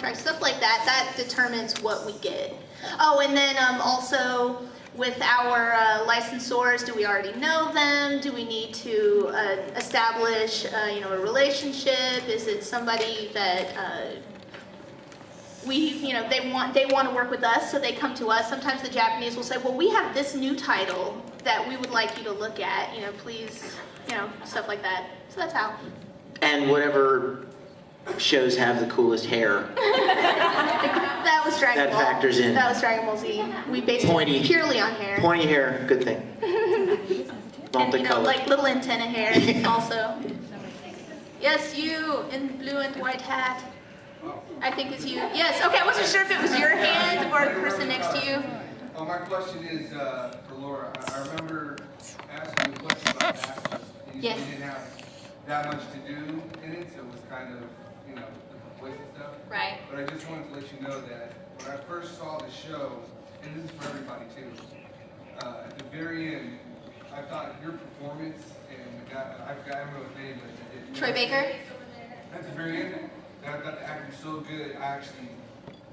contract, stuff like that. That determines what we get. Oh, and then also with our licensors, do we already know them? Do we need to establish, a relationship? Is it somebody that they want to work with us, so they come to us? Sometimes the Japanese will say, well, we have this new title that we would like you to look at, please, stuff like that. So that's how. And whatever shows have the coolest hair. That was Dragon Ball. That factors in. That was Dragon Ball Z. We based Pointy. it purely on hair. Pointy hair, good thing. And, Multicolored. like little antenna hair also. Yes, you in blue and white hat. I think it's you. Yes, okay, I wasn't sure if it was your hand or the person next to you. My question is for Laura. I remember asking you a question about Masters. You Yes. didn't have that much to do in it, so it was kind of, the voice and stuff. Right. But I just wanted to let you know that when I first saw the show, and this is for everybody too, at the very end, I thought your performance and the guy, I don't know his name, but Troy Baker? at the very end, I thought the acting was so good, I actually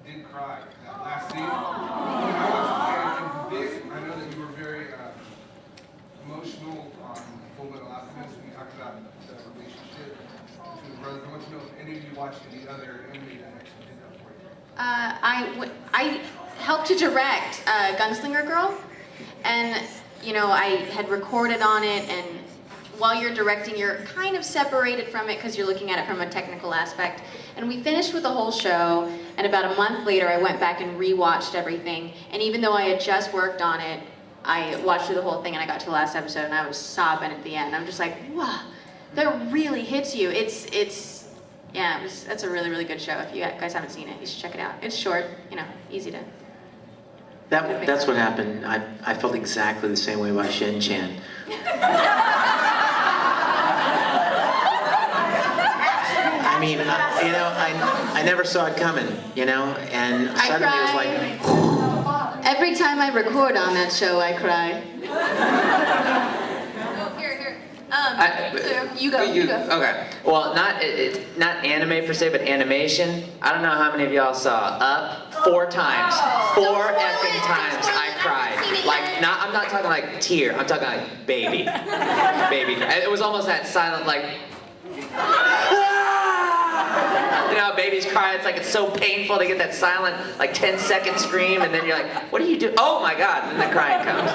did cry that last scene. And for this, I know that you were very emotional on Full Metal Alchemist when you talked about the relationship between the brothers. I want to know if any of you watched any other anime that actually did that for you. I helped to direct Gunslinger Girl, and I had recorded on it, and while you're directing, you're kind of separated from it because you're looking at it from a technical aspect. And we finished with the whole show, and about a month later I went back and rewatched everything, and even though I had just worked on it, I watched through the whole thing and I got to the last episode and I was sobbing at the end. I'm just like, wow, that really hits you. That's a really, really good show. If you guys haven't seen it, you should check it out. It's short, easy to. That's what happened. I felt exactly the same way about Shin-chan. I mean, I never saw it coming, and suddenly it was like, Every time I record on that show, I cry. Here. You go. Okay. Well, it's not anime per se, but animation. I don't know how many of y'all saw Up 4 times. 4 effing times I cried. I'm not talking like tear. I'm talking like baby. Baby. It was almost that silent like. You know how babies cry? It's so painful to get that silent, 10-second scream, and then you're like, what do you do? Oh my God, and then the crying comes.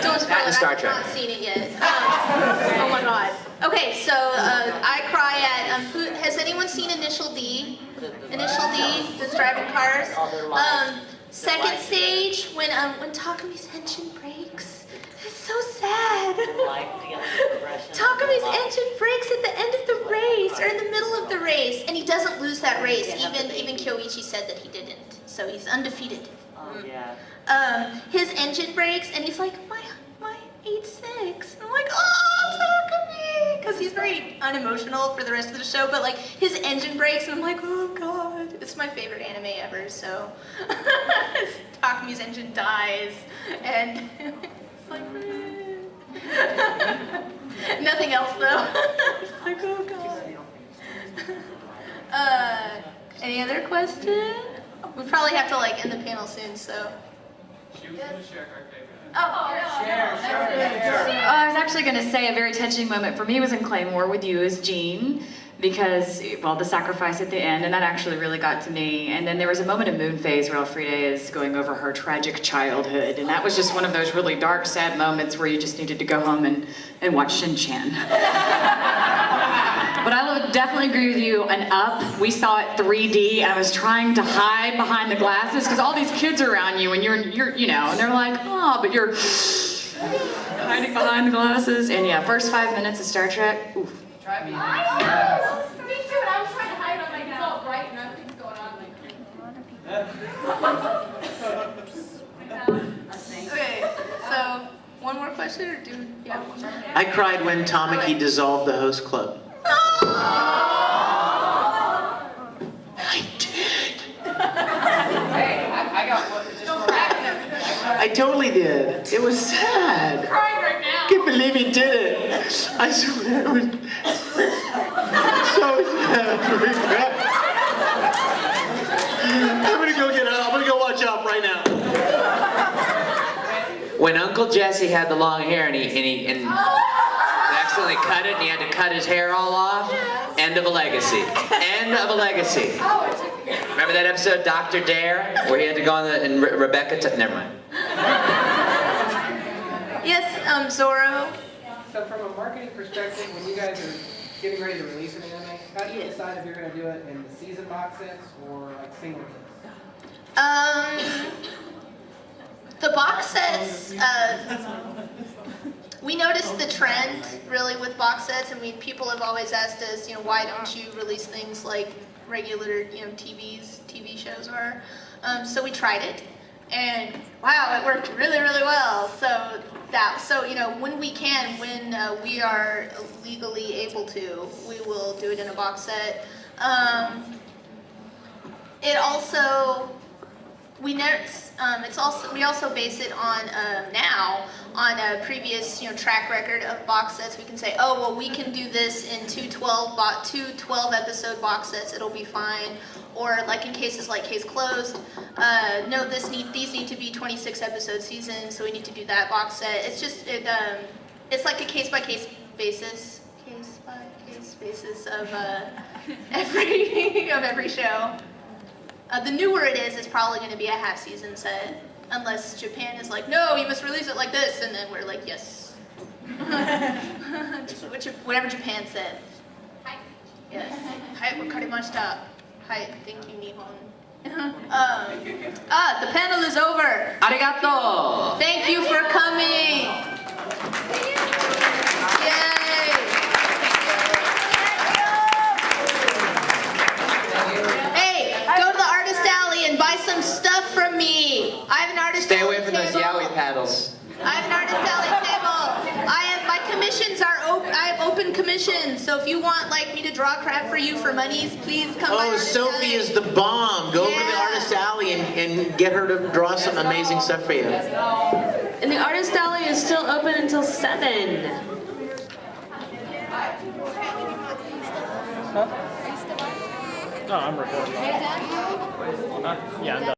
Don't spoil That and it, Star I've Trek. not seen it yet. Oh my God. Okay, so I cry at, has anyone seen Initial D? Initial D, that's driving cars. Second stage, when Takami's engine breaks. It's so sad. Takami's engine breaks at the end of the race, or in the middle of the race, and he doesn't lose that race. Even Kyoichi said that he didn't, so he's undefeated. His engine breaks, and he's like, my 8.6. I'm like, oh, Takami, because he's very unemotional for the rest of the show. But his engine breaks, and I'm like, oh God, it's my favorite anime ever. So Takami's engine dies, and. Like, nothing else though. It's like, oh God. Any other question? We probably have to end the panel soon, so. She was going to share her favorite. I was actually going to say a very touching moment for me was in Claymore with you as Jean, because, the sacrifice at the end, and that actually really got to me. And then there was a moment in Moon Phase where Elfrida is going over her tragic childhood, and that was just one of those really dark, sad moments where you just needed to go home and watch Shin-chan. But I would definitely agree with you, and Up, we saw it 3D, and I was trying to hide behind the glasses, because all these kids are around you, and you're and they're like, oh, but you're hiding behind the glasses. And yeah, first 5 minutes of Star Trek, oof. Me too, and I was trying to hide on my it's all bright and nothing's going on. Okay, so one more question, or do yeah? One more? I cried when Tamaki dissolved the host club. I did. I got one just for I totally did. It was sad. crying right now. I can't believe he did it. I swear it was so sad. stop right now. When Uncle Jesse had the long hair and he accidentally cut it and he had to cut his hair all off, end of a legacy. End of a legacy. Remember that episode, Dr. Dare, where he had to go on and Rebecca never mind. Yes, Zorro. So from a marketing perspective, when you guys are getting ready to release an anime, how do you decide if you're going to do it in the season box sets or like single discs? The box sets, we noticed the trend really with box sets, and people have always asked us, why don't you release things like regular, TV shows are. So we tried it, and wow, it worked really, really well. So when we can, when we are legally able to, we will do it in a box set. It also, we also base it on on a previous track record of box sets. We can say, oh well, we can do this in two 12 episode box sets. It'll be fine. Or like in cases like Case Closed, no, these need to be 26 episode seasons, so we need to do that box set. It's just it's like a case by case basis of every show. The newer it is, it's probably going to be a half season set, unless Japan is like, no, you must release it like this, and then we're like, yes. Whatever Japan said. Yes. Hai, wakarimashita. Hi, thank you, Nihon. The panel is over. Arigato! Thank you for coming. Yay. Hey, go to the Artist Alley and buy some stuff from me. I have an Artist Stay Alley away from those table. yaoi paddles. I have an Artist Alley table. My commissions are open. I have open commissions. So if you want me to draw crap for you for monies, please come by Oh, Artist Sophie Alley. is the bomb. Go over to the Yeah. Artist Alley and get her to draw some amazing stuff for you. And the Artist Alley is still open until 7. No, I'm recording. Yeah, I'm done.